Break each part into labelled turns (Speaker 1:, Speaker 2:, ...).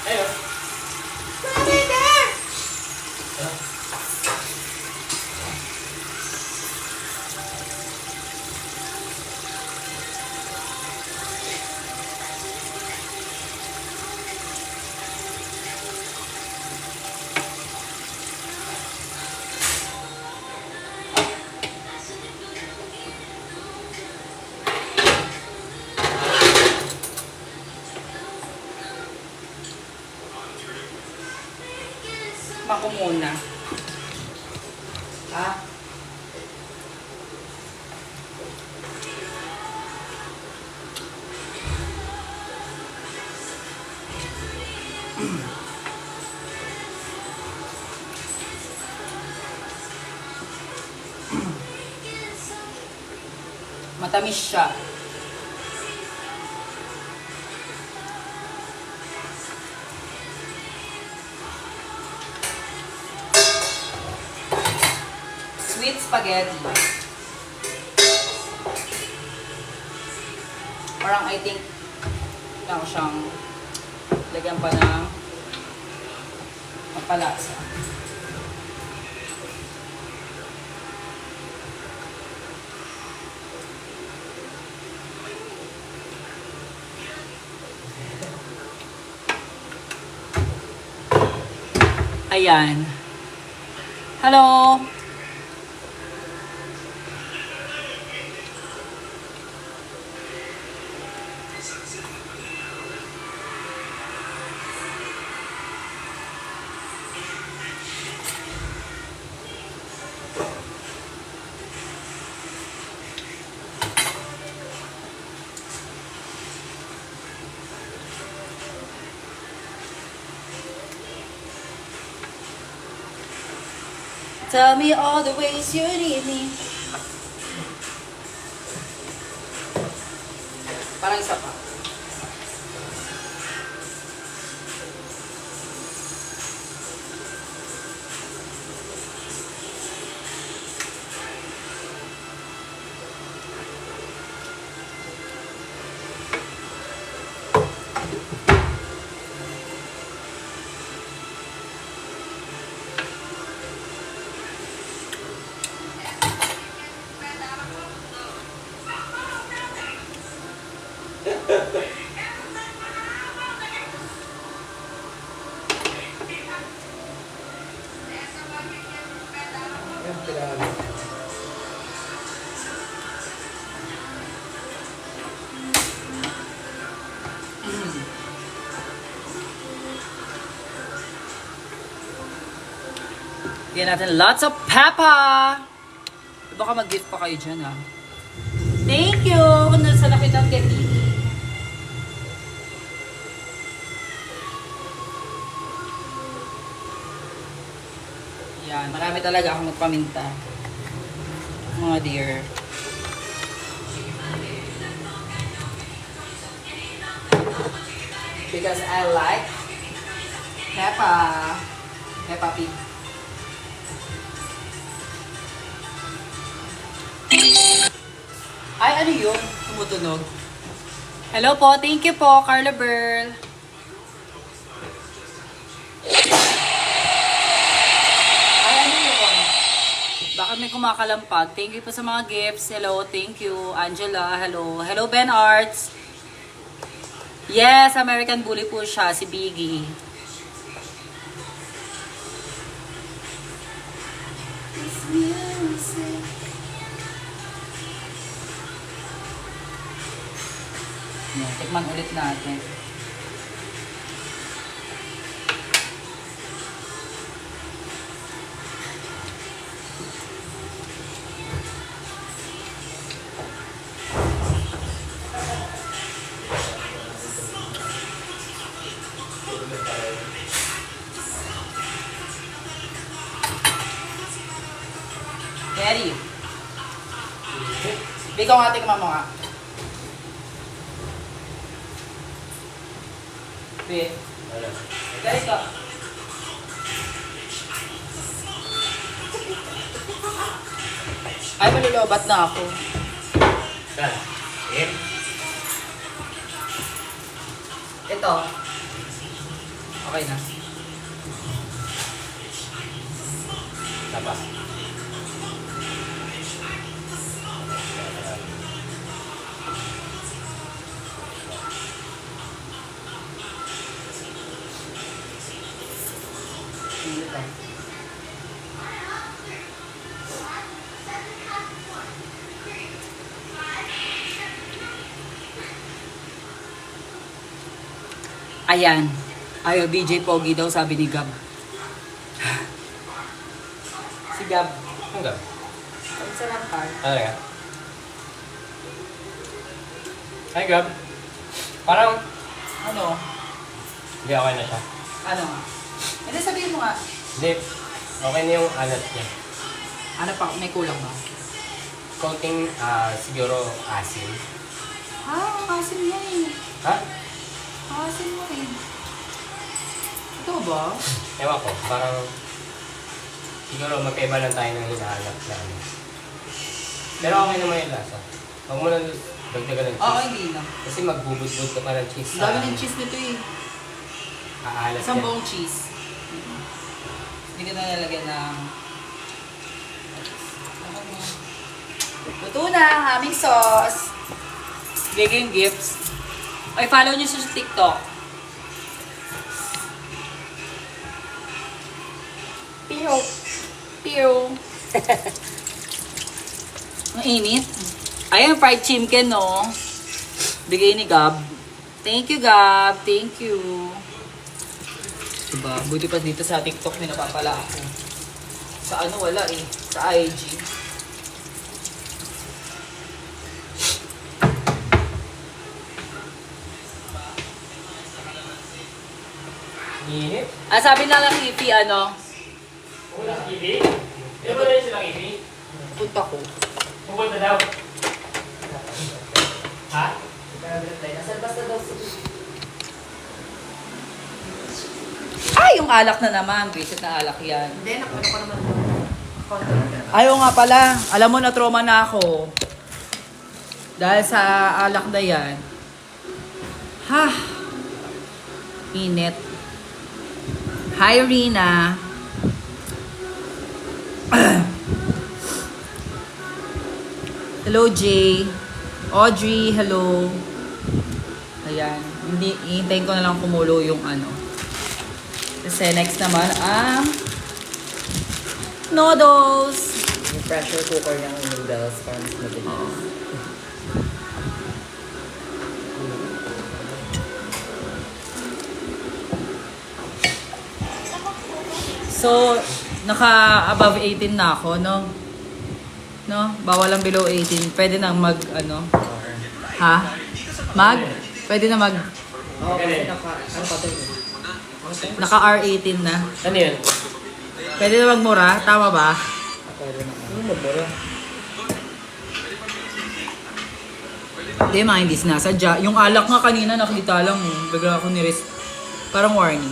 Speaker 1: Ayun.
Speaker 2: Mako muna. Ha? Matamis siya. Sweet spaghetti. Parang I think lang siyang lagyan pa ng mapalasa. Ayan. Hello. Tell me all the ways you need me. Parang isa pa. Bigyan natin lots of pepper. Baka mag-gift pa kayo dyan, ha? Thank you! Kung nasa nakitang gati. Yan, marami talaga akong magpaminta. Mga dear. Because I like pepper. Peppa Pig. Ay, ano yun? Tumutunog. Hello po. Thank you po, Carla Burl. Ay, ano yun? Bakit may kumakalampag? Thank you po sa mga gifts. Hello, thank you. Angela, hello. Hello, Ben Arts. Yes, American Bully po siya, si Biggie. Yan, tikman ulit natin. Ready? Bigyan ko nga tikman mo nga. Wait. Ganito. Ay, malulobat na ako. Ito. Okay na.
Speaker 1: Tapa.
Speaker 2: Ayan. Ayaw, BJ Pogi daw, sabi ni Gab. Si Gab.
Speaker 1: Hanggang.
Speaker 2: Ang sarap ka.
Speaker 1: Ano nga? Hi, Gab. Parang,
Speaker 2: Ano?
Speaker 1: hindi okay na siya.
Speaker 2: Ano? Hindi, sabihin mo nga.
Speaker 1: Hindi, okay na yung alat niya.
Speaker 2: Ano pa? May kulang ba?
Speaker 1: Coating, siguro asin.
Speaker 2: Asin yan eh.
Speaker 1: Ha?
Speaker 2: Asin mo eh. Ito ba?
Speaker 1: Ewan ko, parang, siguro magkaiba lang tayo ng hinahanap na ano. Pero okay naman yung lasa. Huwag mo na dagdagan ng cheese.
Speaker 2: Oo, hindi na.
Speaker 1: Kasi magbubudbud ka pa ng cheese.
Speaker 2: Ang dami ng cheese nito eh.
Speaker 1: Aalat
Speaker 2: Isang
Speaker 1: yan.
Speaker 2: buong cheese. Hindi ka na nalagyan ng... Luto na ang aming sauce. Bigay yung gifts. Ay, follow nyo sa TikTok. Piyo. Piyo. Ang init. Ayan, fried chicken, no? Bigay ni Gab. Thank you, Gab. Thank you. Diba? Buti pa dito sa TikTok may napapala ako. Sa ano, wala eh. Sa IG.
Speaker 1: Init.
Speaker 2: Sabi na lang Ipi, ano?
Speaker 1: Wala sa kibi? Di ba rin sila kibi?
Speaker 2: Punta ko.
Speaker 1: Pupunta daw. Ha?
Speaker 2: Basta daw Ay, yung alak na naman. Visit na alak yan.
Speaker 3: Hindi, nakuha ko naman.
Speaker 2: Ayaw nga pala. Alam mo na trauma na ako. Dahil sa alak na yan. Ha? Init. Hi, Rina. Hello, Jay. Audrey, hello. Ayan. Hindi, ihintayin ko na lang kumulo yung ano. Kasi next naman ang noodles.
Speaker 3: Yung pressure cooker ng noodles para mas mabilis.
Speaker 2: So, naka-above 18 na ako, no? No? Bawal lang below 18. Pwede nang mag, ano? Ha? Mag? Pwede na mag,
Speaker 3: Oo, kasi ano pa ito?
Speaker 2: naka-R18 na.
Speaker 1: Ano yun?
Speaker 2: Pwede na magmura? Tama ba?
Speaker 3: Pwede na. Ano magbura?
Speaker 2: Hindi, mga hindi sinasadya. Yung alak nga kanina, nakita lang. Bigla ako ni-risk. Parang warning.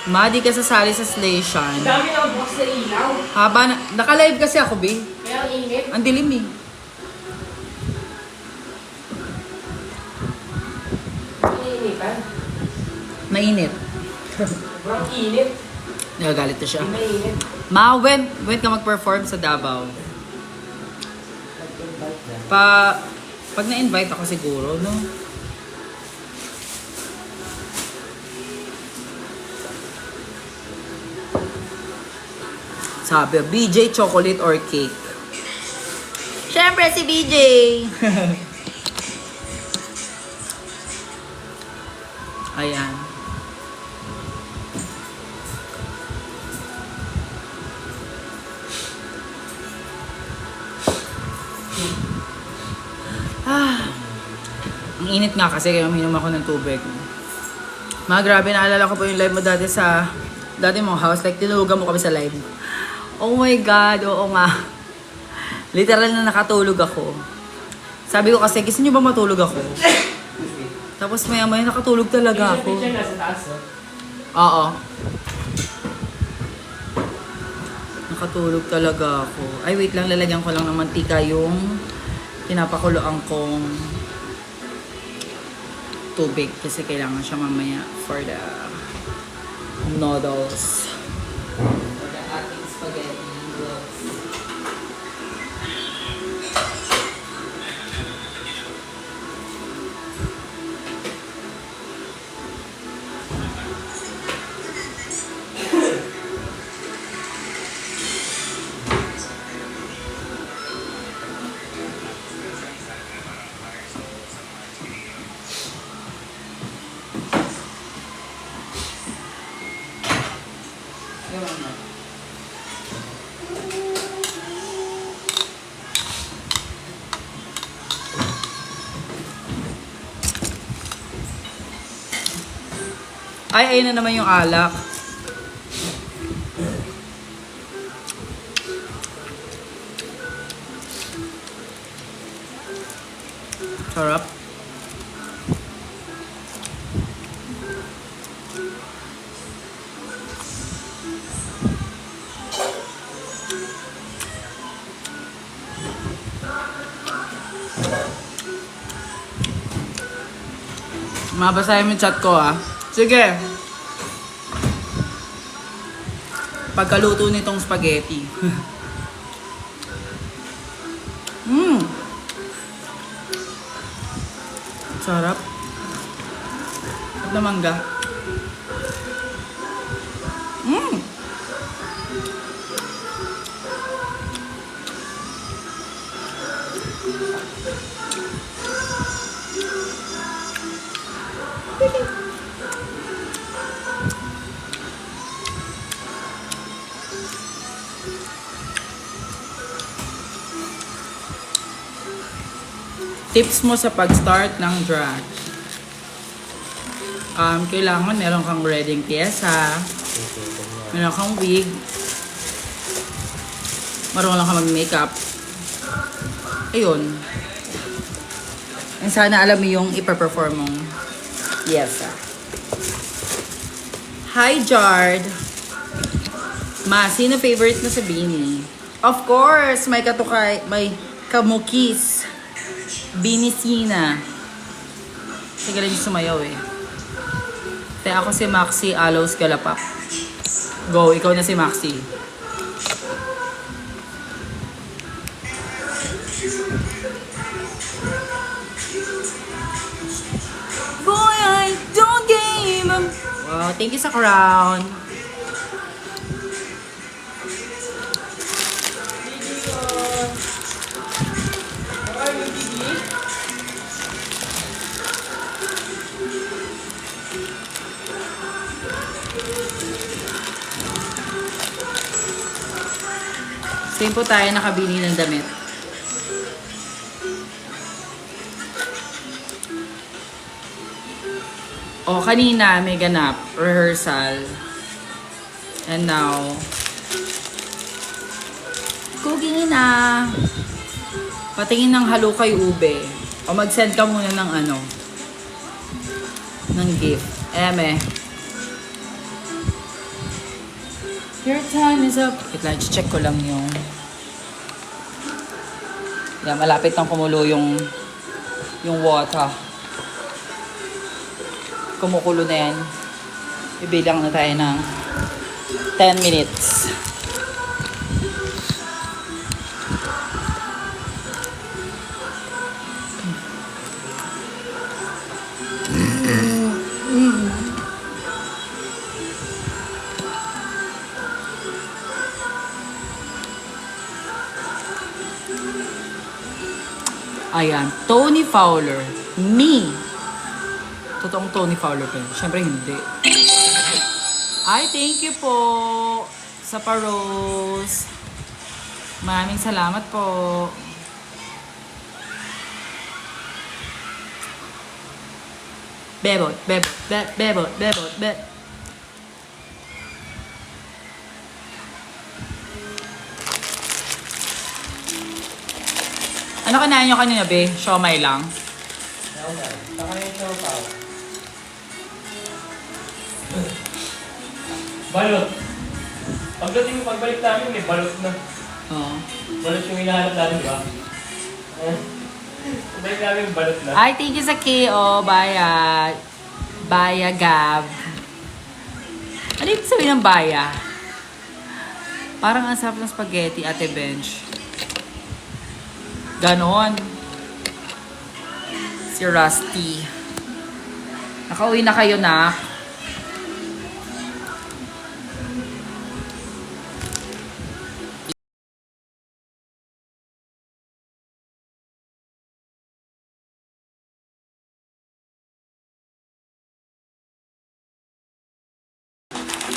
Speaker 2: Ma, di ka sasali sa station.
Speaker 3: Dami na bukas na ilaw.
Speaker 2: Haba na, naka-live kasi ako, Bing.
Speaker 3: Kaya ang init.
Speaker 2: Ang dilim eh.
Speaker 3: Iniinitan.
Speaker 2: Mainit.
Speaker 3: Sobrang init.
Speaker 2: Nagagalit na siya.
Speaker 3: Hindi mainit.
Speaker 2: Ma, when ka mag-perform sa Davao?
Speaker 3: Nag-invite na.
Speaker 2: Pag na-invite ako siguro, no? Sabi, BJ chocolate or cake? Siyempre si BJ! Ayan. Ang init nga kasi kaya uminom ako ng tubig. Mga grabe, naalala ko po yung live mo dati sa dati mong house. Like, tinulugan mo kami sa live. Oh my God, oo nga. Literal na nakatulog ako. Sabi ko kasi, gusto niyo ba matulog ako? Tapos maya-maya nakatulog talaga ako.
Speaker 1: Yung nasa taas, no?
Speaker 2: Oo. Nakatulog talaga ako. Ay, wait lang, lalagyan ko lang ng mantika yung pinapakuloan kong tubig kasi kailangan siya mamaya for the noodles. For the ating spaghetti noodles. Ay, ayun na naman yung alak. Sarap. Mabasahin mo yung chat ko ah. Sige. Pagkaluto nitong spaghetti. Sarap. At na mangga. Tips mo sa pag-start ng drag. Kailangan meron kang reading pyesa, meron kang wig, marunong ka mag-makeup. Ayun. And sana alam mo yung ipa-perform mong pyesa. Hi, Jard! Ma, sino favorite mo sa Bini? Of course, may katukay, may kamukis. Binisina. Kasi galing sumayaw eh. Kaya ako si Maxi Aloes Galapak. Go, ikaw na si Maxi. Boy, I don't game. Wow, thank you sa crown. Same po tayo nakabili ng damit. O, kanina may ganap, rehearsal. And now, cooking na. Patingin ng halukay ube. O mag-send ka muna ng ano, ng gift. Eme. Your time is up. Wait lang, check ko lang yung... Yan, malapit nang kumulo yung water. Kumukulo na yan. Ibilang na tayo ng 10 minutes. Ayan, Tony Fowler. Me. Totoong Tony Fowler pa yun. Siyempre hindi. Ay, thank you po sa paros. Maraming salamat po. Bebot, bebot, bebot, bebot, bebot. Ano kinain nyo kanina, be? Siomay lang.
Speaker 1: Siomay. Saka yung siopaw. Balot. Pagdating mo, pagbalik namin, may balot na.
Speaker 2: Oo.
Speaker 1: Balot yung hinahanap natin, ba? Dahil namin balot na.
Speaker 2: Ay, thank you sa KO. Baya. Baya Gab. Ano ibig sabihin ng baya? Parang ang sarap ng spaghetti, Ate Bench. Ganon. Si Rusty. Nakauwi na kayo, na.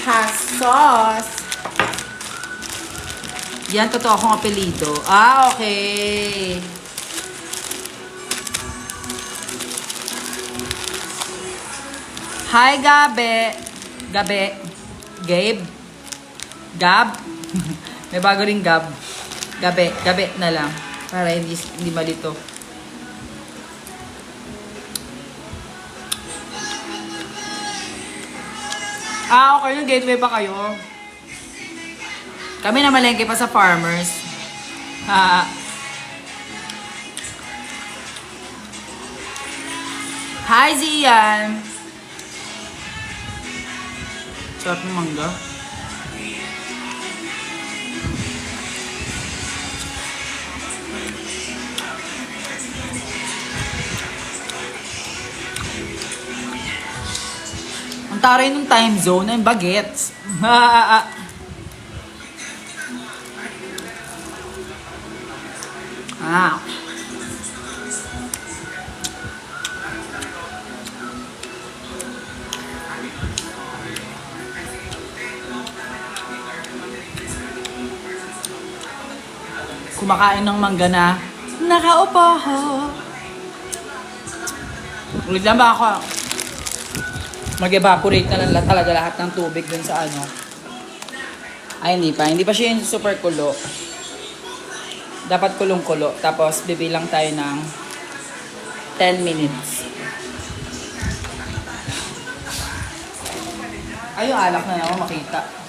Speaker 2: Hasos. Yan, totoo akong apelido. Ah, okay. Hi, Gabe. Gabe. Gabe. Gab. May bago ring Gab. Gabe. Gabe na lang. Para hindi malito. Ah, okay. Yung gateway pa kayo. Kami na malengke pa sa farmers. Ha. Hi, Zian. Sarap ng mangga. Ang taray ng time zone ng bagets. Ah. Kumakain ng mangga na nakaupo. Ulit lang ba ako? Mag-evaporate na lang talaga lahat ng tubig dun sa ano. Ay, hindi pa. Hindi pa siya yung super kulo. Dapat kulong-kulo. Tapos, bibilang tayo ng 10 minutes. Ay, yung alak na ako makita.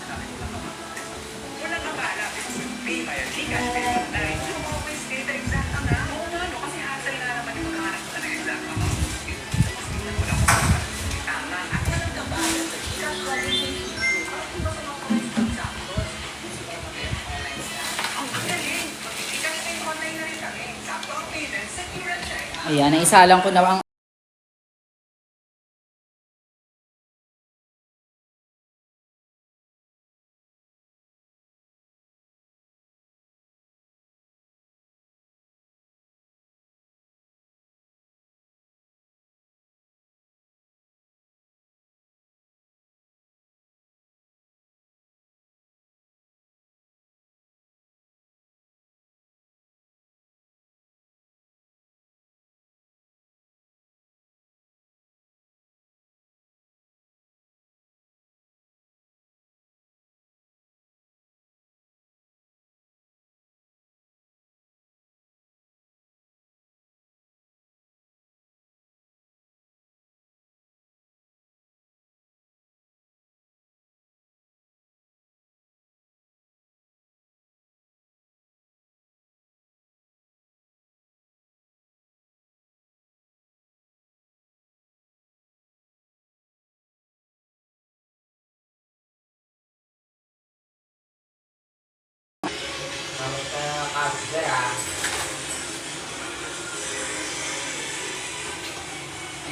Speaker 2: Ayan, naisalang ko na ang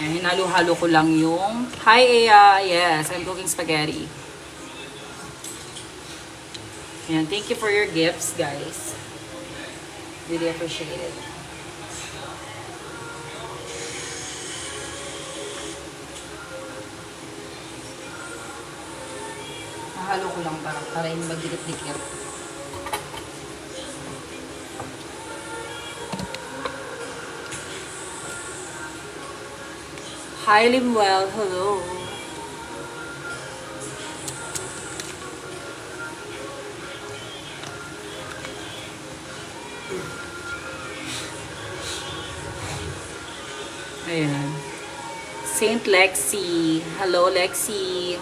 Speaker 2: ayan, hinalo-halo ko lang yung hi, Ea. Yes, I'm cooking spaghetti. Ayan, thank you for your gifts, guys. Really appreciate it. Halo ko lang para hindi magdikit-dikit. Hi, Limwell. Hello. Ayan. Saint Lexi. Hello, Lexi.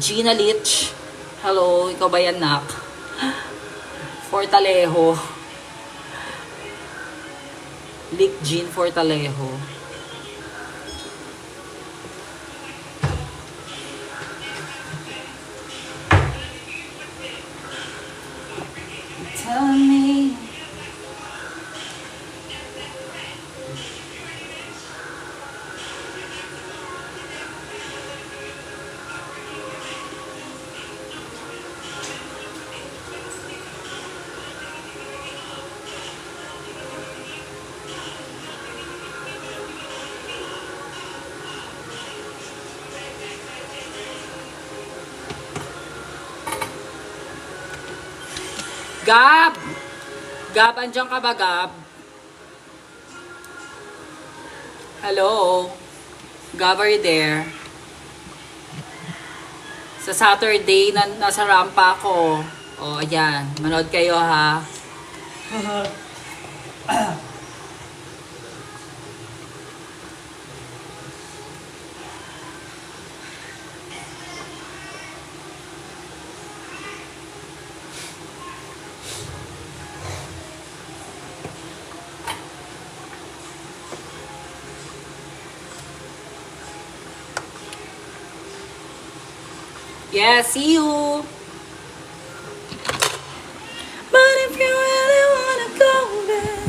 Speaker 2: Gina Lich. Hello, ikaw ba yan, nak? Fortalejo. Lick Jean Fortalejo. Tell me. Gab! Gab, andyan ka ba, Gab? Hello? Gab, are you there? Sa Saturday, nasa rampa ako. O, ayan. Manood kayo, ha? Yeah, see you! But if you really wanna go there...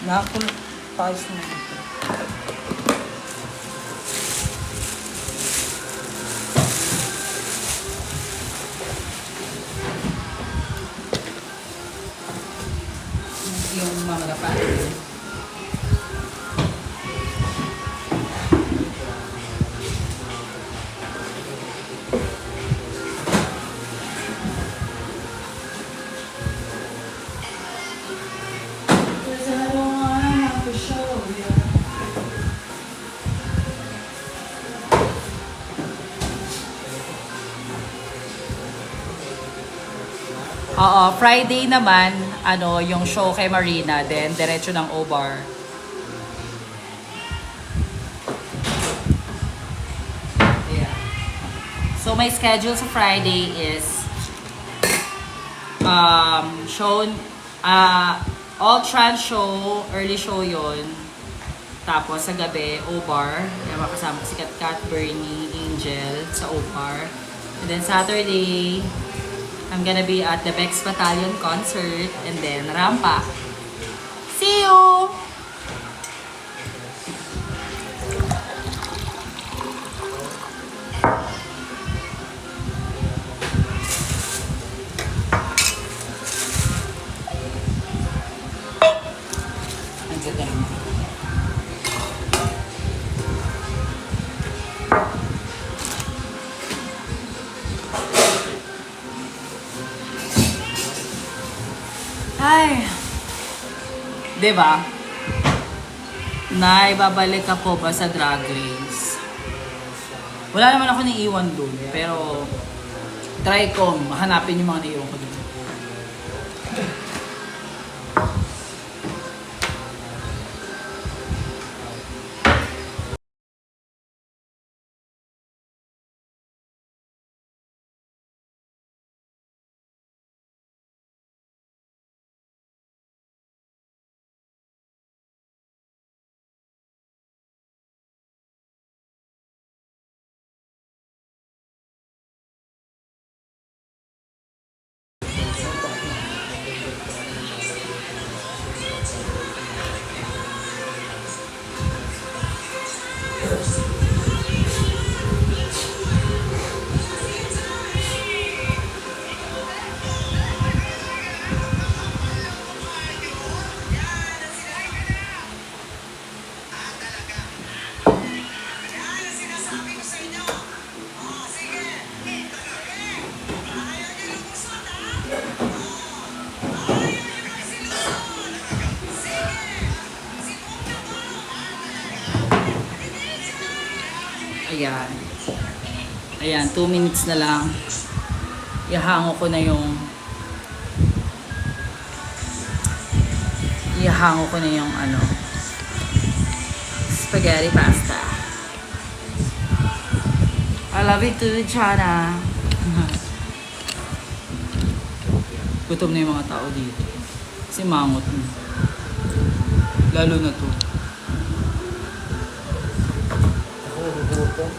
Speaker 2: Nakul... Pause mo dito. Yung mamagapan. Oo, Friday naman, yung show kay Marina, then diretso ng O-Bar. Yeah. So, my schedule sa Friday is show, all trans show, early show yon. Tapos sa gabi, O-Bar. Kaya makasama ko si Kat, Bernie, Angel sa O-Bar. And then Saturday, I'm gonna be at the Bex Battalion concert and then Rampa. See you! Ang ganda naman. Ay, diba? Naibabalik ako ba sa Drag Race? Wala naman ako naiiwan dun, pero try ko, hanapin yung mga naiiwan ko dun. Ayan. Ayan, 2 minutes na lang. Ihango ko na yung spaghetti pasta. I love you too, Chana. Gutom na yung mga tao dito. Si mangot mo. Lalo na to.
Speaker 3: Ako, gugutom.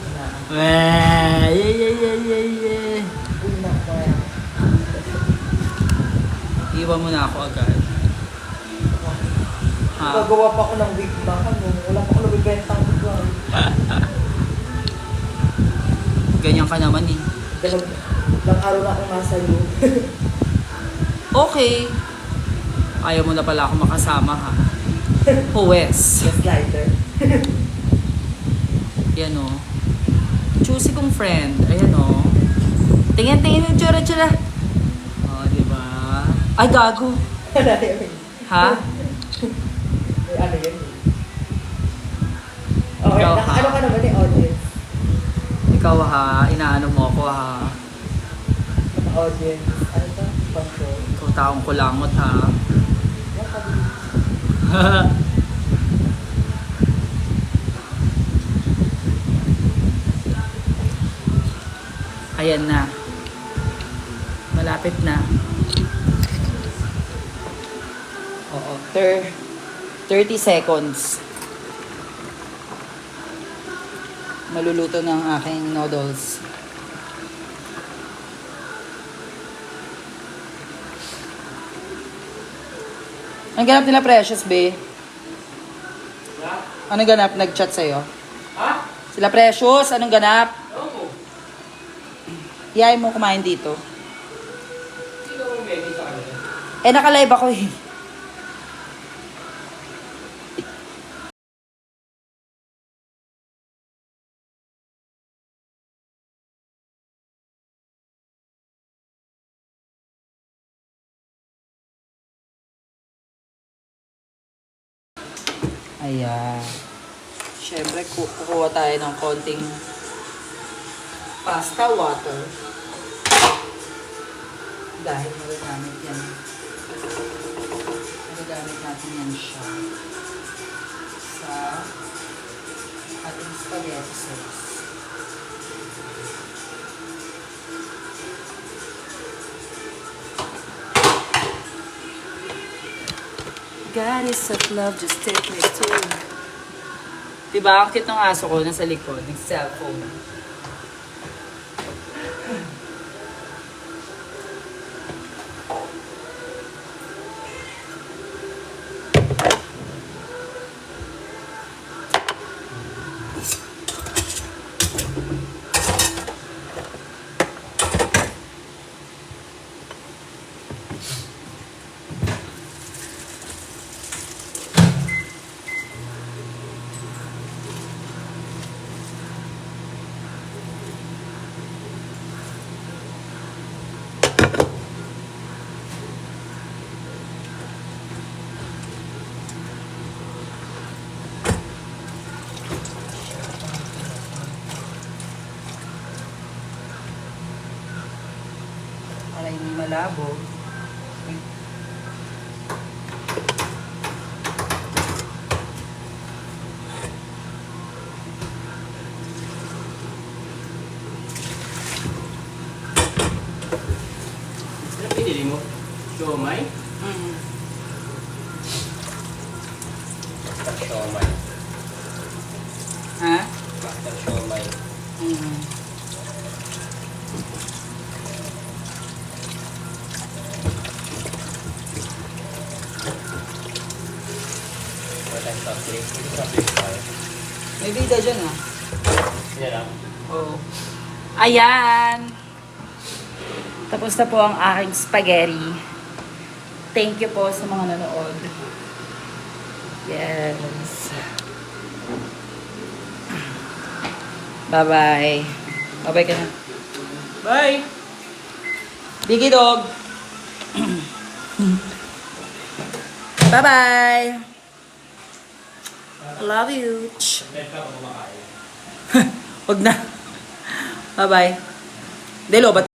Speaker 2: Yeah, yeah.
Speaker 3: Uy, naku.
Speaker 2: Iwan mo na ako agad. Ha?
Speaker 3: Gagawa pa ako ng wig na. Ano? Wala pa ako nabibentang wig lang.
Speaker 2: Ganyan ka naman eh.
Speaker 3: Ilang araw na akong nasa iyo.
Speaker 2: Okay. Ayaw mo na pala ako makasama ha. Huwes.
Speaker 3: Just lighter.
Speaker 2: Yan o. Choosy kong friend. Ayan o. Tingin yung tsura-tsura. O, diba? Ay, gago. Ha?
Speaker 3: Ano yun? Okay,
Speaker 2: Ikaw, ha?
Speaker 3: ano ka naman eh, audience?
Speaker 2: Ikaw ha. Inaano mo ako ha.
Speaker 3: Audience. Ano ba? Control.
Speaker 2: Ikaw taong kulangot ha.
Speaker 3: What have you...
Speaker 2: Ayan na. Malapit na. Oo. 30 seconds. Maluluto ng aking noodles. Anong ganap nila, Precious, be? Anong ganap? Nag-chat sa'yo?
Speaker 1: Ha?
Speaker 2: Sila, Precious, anong ganap?
Speaker 1: Oo.
Speaker 2: Iyayin mo kumain dito.
Speaker 1: Sino mo ready sa kanila?
Speaker 2: Eh, naka-live ako eh. Ayan. Siyempre, kukuha tayo ng konting pasta water. Dahil magagamit yan. Magagamit natin yan siya sa ating spaghetti sauce. Goddess of love, just take me to. Diba? Ang cute ng aso ko nasa likod, nag-cellphone. Para hindi malabo.
Speaker 1: Ano pinili mo? Siomay? Pasta siomay.
Speaker 2: Ha?
Speaker 1: Pasta siomay. Wala tayong soft drink. Hindi soft drink tayo.
Speaker 2: May bida dyan ah.
Speaker 1: Yan lang.
Speaker 2: Oo. Ayan! Tapos na po ang aking spaghetti. Thank you po sa mga nanood. Yes. Bye-bye. Bye-bye ka na.
Speaker 1: Bye!
Speaker 2: Biggie dog! Bye-bye! I love you. Wag na. Bye-bye. Delo, ba't